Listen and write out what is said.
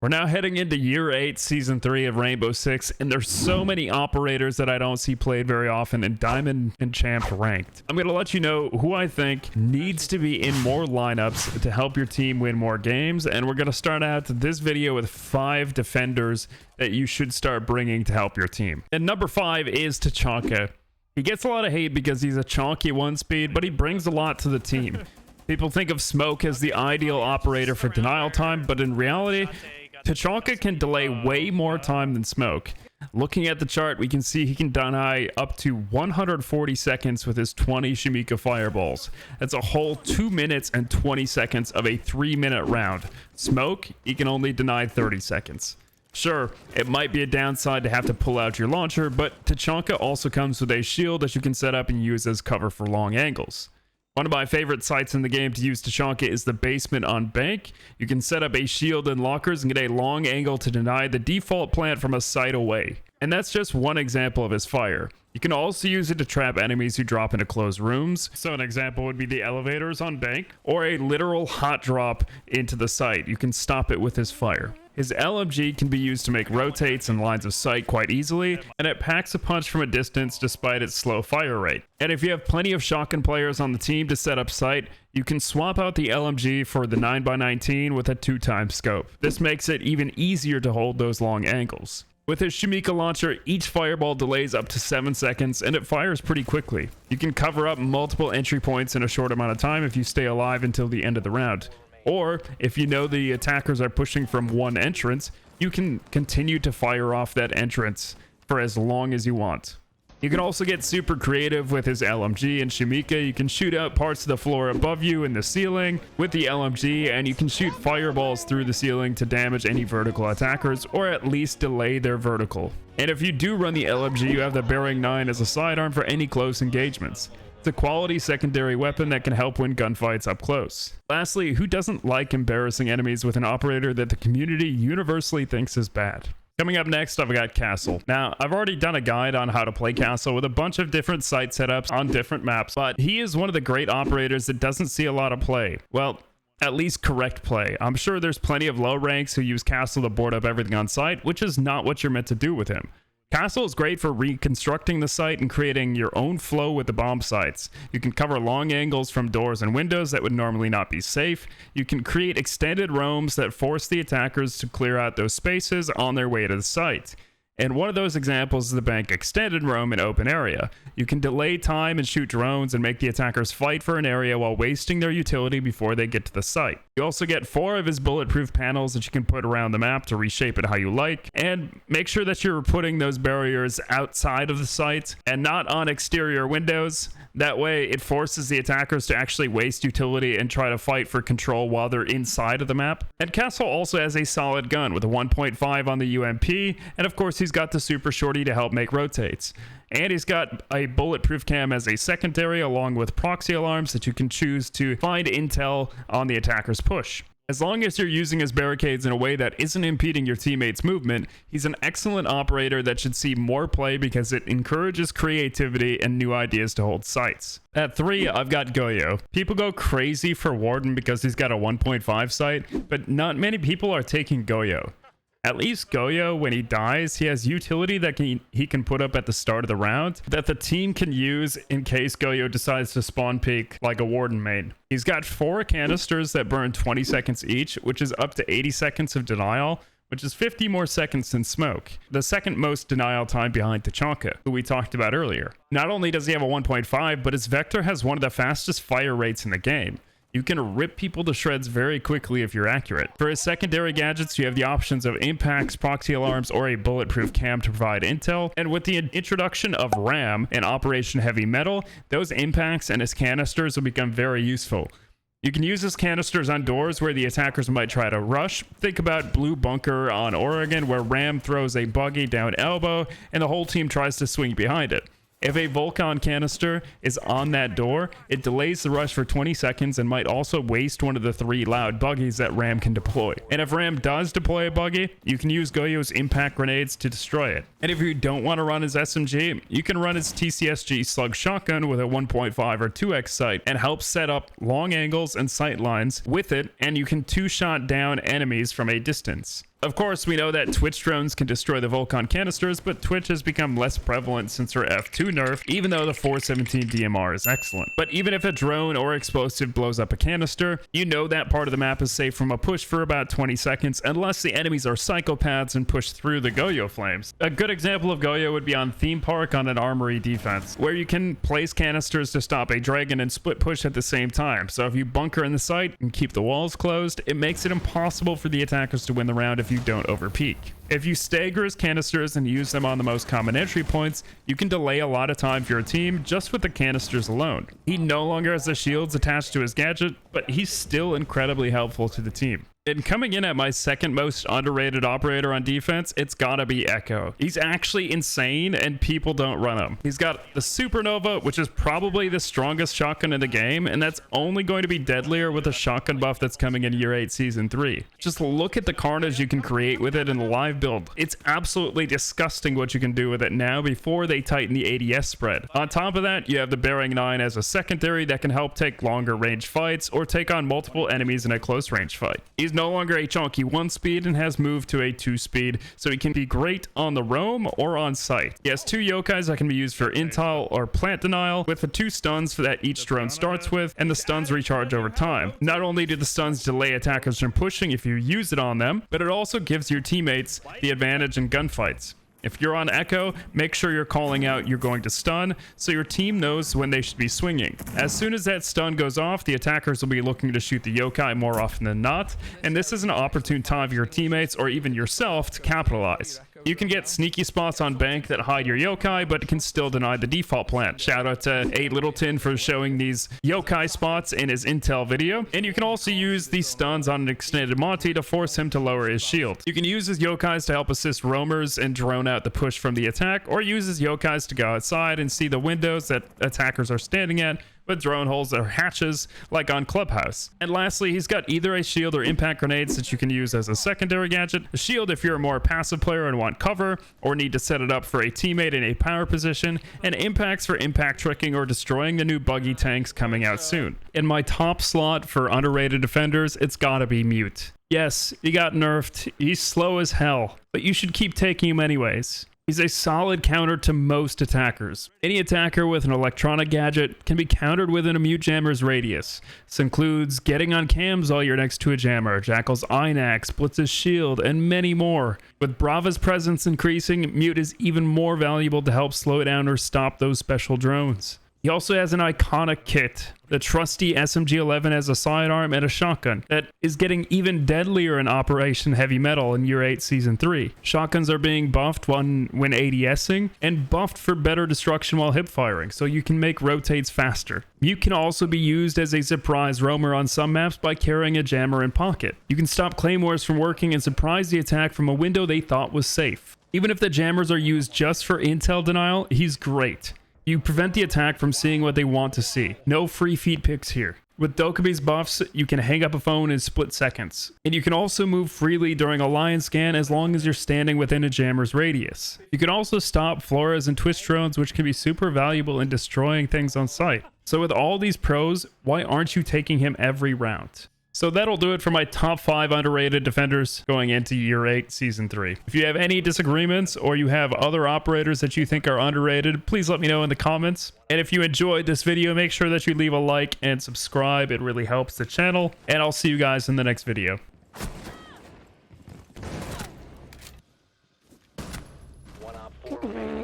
We're now heading into Year 8, Season 3 of Rainbow Six, and there's so many operators that I don't see played very often in Diamond and Champ ranked. I'm going to let you know who I think needs to be in more lineups to help your team win more games, and we're going to start out this video with 5 defenders that you should start bringing to help your team. And number 5 is Tachanka. He gets a lot of hate because he's a chonky 1-speed, but he brings a lot to the team. People think of Smoke as the ideal operator for denial time, but in reality, Tachanka can delay way more time than Smoke. Looking at the chart, we can see he can deny up to 140 seconds with his 20 Shimika fireballs. That's a whole 2 minutes and 20 seconds of a 3-minute round. Smoke, he can only deny 30 seconds. Sure, it might be a downside to have to pull out your launcher, but Tachanka also comes with a shield that you can set up and use as cover for long angles. One of my favorite sites in the game to use Tachanka is the basement on Bank. You can set up a shield in lockers and get a long angle to deny the default plant from a site away. And that's just one example of his fire. You can also use it to trap enemies who drop into closed rooms. So an example would be the elevators on Bank, or a literal hot drop into the site. You can stop it with his fire. His LMG can be used to make rotates in lines of sight quite easily, and it packs a punch from a distance despite its slow fire rate. And if you have plenty of shotgun players on the team to set up sight, you can swap out the LMG for the 9x19 with a 2x scope. This makes it even easier to hold those long angles. With his Shimika launcher, each fireball delays up to 7 seconds, and it fires pretty quickly. You can cover up multiple entry points in a short amount of time if you stay alive until the end of the round. Or, if you know the attackers are pushing from one entrance, you can continue to fire off that entrance for as long as you want. You can also get super creative with his LMG and Shimika. You can shoot out parts of the floor above you in the ceiling with the LMG, and you can shoot fireballs through the ceiling to damage any vertical attackers, or at least delay their vertical. And if you do run the LMG, you have the Bearing 9 as a sidearm for any close engagements. It's a quality secondary weapon that can help win gunfights up close. Lastly, who doesn't like embarrassing enemies with an operator that the community universally thinks is bad? Coming up next, I've got Castle. Now, I've already done a guide on how to play Castle with a bunch of different site setups on different maps, but he is one of the great operators that doesn't see a lot of play. Well, at least correct play. I'm sure there's plenty of low ranks who use Castle to board up everything on site, which is not what you're meant to do with him. Castle is great for reconstructing the site and creating your own flow with the bomb sites. You can cover long angles from doors and windows that would normally not be safe. You can create extended roams that force the attackers to clear out those spaces on their way to the site. And one of those examples is the Bank extended roam in open area. You can delay time and shoot drones and make the attackers fight for an area while wasting their utility before they get to the site. You also get 4 of his bulletproof panels that you can put around the map to reshape it how you like, and make sure that you're putting those barriers outside of the site and not on exterior windows. That way it forces the attackers to actually waste utility and try to fight for control while they're inside of the map. And Castle also has a solid gun with a 1.5 on the UMP, and of course he's got the super shorty to help make rotates. And he's got a bulletproof cam as a secondary, along with proxy alarms that you can choose to find intel on the attacker's push. As long as you're using his barricades in a way that isn't impeding your teammates' movement, he's an excellent operator that should see more play because it encourages creativity and new ideas to hold sites. At 3, I've got Goyo. People go crazy for Warden because he's got a 1.5 site, but not many people are taking Goyo. At least Goyo, when he dies, he has utility that he can put up at the start of the round that the team can use in case Goyo decides to spawn peek like a Warden main. He's got 4 canisters that burn 20 seconds each, which is up to 80 seconds of denial, which is 50 more seconds than Smoke, the second most denial time behind Tachanka, who we talked about earlier. Not only does he have a 1.5, but his Vector has one of the fastest fire rates in the game. You can rip people to shreds very quickly if you're accurate. For his secondary gadgets, you have the options of impacts, proxy alarms, or a bulletproof cam to provide intel. And with the introduction of RAM and Operation Heavy Metal, those impacts and his canisters will become very useful. You can use his canisters on doors where the attackers might try to rush. Think about Blue Bunker on Oregon, where RAM throws a buggy down elbow and the whole team tries to swing behind it. If a Volcon canister is on that door, it delays the rush for 20 seconds and might also waste one of the 3 loud buggies that RAM can deploy. And if RAM does deploy a buggy, you can use Goyo's impact grenades to destroy it. And if you don't want to run his SMG, you can run his TCSG slug shotgun with a 1.5 or 2x sight and help set up long angles and sight lines with it, and you can 2-shot down enemies from a distance. Of course, we know that Twitch drones can destroy the Volcan canisters, but Twitch has become less prevalent since her F2 nerf, even though the 417 DMR is excellent. But even if a drone or explosive blows up a canister, you know that part of the map is safe from a push for about 20 seconds, unless the enemies are psychopaths and push through the goyo flames. A good example of goyo would be on Theme Park on an armory defense, where you can place canisters to stop a dragon and split push at the same time. So if you bunker in the site and keep the walls closed, it makes it impossible for the attackers to win the round if you don't overpeak. If you stagger his canisters and use them on the most common entry points, you can delay a lot of time for your team just with the canisters alone. He no longer has the shields attached to his gadget, but he's still incredibly helpful to the team. And coming in at my second most underrated operator on defense, it's gotta be Echo. He's actually insane and people don't run him. He's got the Supernova, which is probably the strongest shotgun in the game, and that's only going to be deadlier with a shotgun buff that's coming in Year 8 Season 3. Just look at the carnage you can create with it in the live build. It's absolutely disgusting what you can do with it now before they tighten the ADS spread. On top of that, you have the Bearing 9 as a secondary that can help take longer range fights or take on multiple enemies in a close range fight. He's no longer a chunky 1 speed and has moved to a 2 speed, so he can be great on the roam or on site. He has 2 yokais that can be used for intel or plant denial, with the 2 stuns that each drone starts with, and the stuns recharge over time. Not only do the stuns delay attackers from pushing if you use it on them, but it also gives your teammates the advantage in gunfights. If you're on Echo, make sure you're calling out you're going to stun, so your team knows when they should be swinging. As soon as that stun goes off, the attackers will be looking to shoot the yokai more often than not, and this is an opportune time for your teammates or even yourself to capitalize. You can get sneaky spots on bank that hide your yokai, but it can still deny the default plant. Shout out to 8 Littleton for showing these yokai spots in his intel video. And you can also use these stuns on an extended Monty to force him to lower his shield. You can use his yokais to help assist roamers and drone out the push from the attack, or use his yokais to go outside and see the windows that attackers are standing at, with drone holes or hatches like on Clubhouse. And lastly, he's got either a shield or impact grenades that you can use as a secondary gadget. A shield if you're a more passive player and want cover or need to set it up for a teammate in a power position, and impacts for impact tricking or destroying the new buggy tanks coming out soon. In my top slot for underrated defenders, it's gotta be Mute. Yes, he got nerfed, he's slow as hell, but you should keep taking him anyways. He's a solid counter to most attackers. Any attacker with an electronic gadget can be countered within a Mute Jammer's radius. This includes getting on cams while you're next to a jammer, Jackal's Inax, Blitz's shield, and many more. With Brava's presence increasing, Mute is even more valuable to help slow down or stop those special drones. He also has an iconic kit, the trusty SMG-11 as a sidearm and a shotgun that is getting even deadlier in Operation Heavy Metal in Year 8 Season 3. Shotguns are being buffed when ADSing and buffed for better destruction while hip firing, so you can make rotates faster. Mute can also be used as a surprise roamer on some maps by carrying a jammer in pocket. You can stop claymores from working and surprise the attack from a window they thought was safe. Even if the jammers are used just for intel denial, he's great. You prevent the attack from seeing what they want to see. No free feed picks here. With Dokumi's buffs, you can hang up a phone in split seconds. And you can also move freely during a lion scan as long as you're standing within a jammer's radius. You can also stop Floras and Twitch drones, which can be super valuable in destroying things on site. So with all these pros, why aren't you taking him every round? So that'll do it for my top 5 underrated defenders going into Year 8 Season 3. If you have any disagreements or you have other operators that you think are underrated, please let me know in the comments. And if you enjoyed this video, make sure that you leave a like and subscribe. It really helps the channel. And I'll see you guys in the next video. 1 op 4 remaining.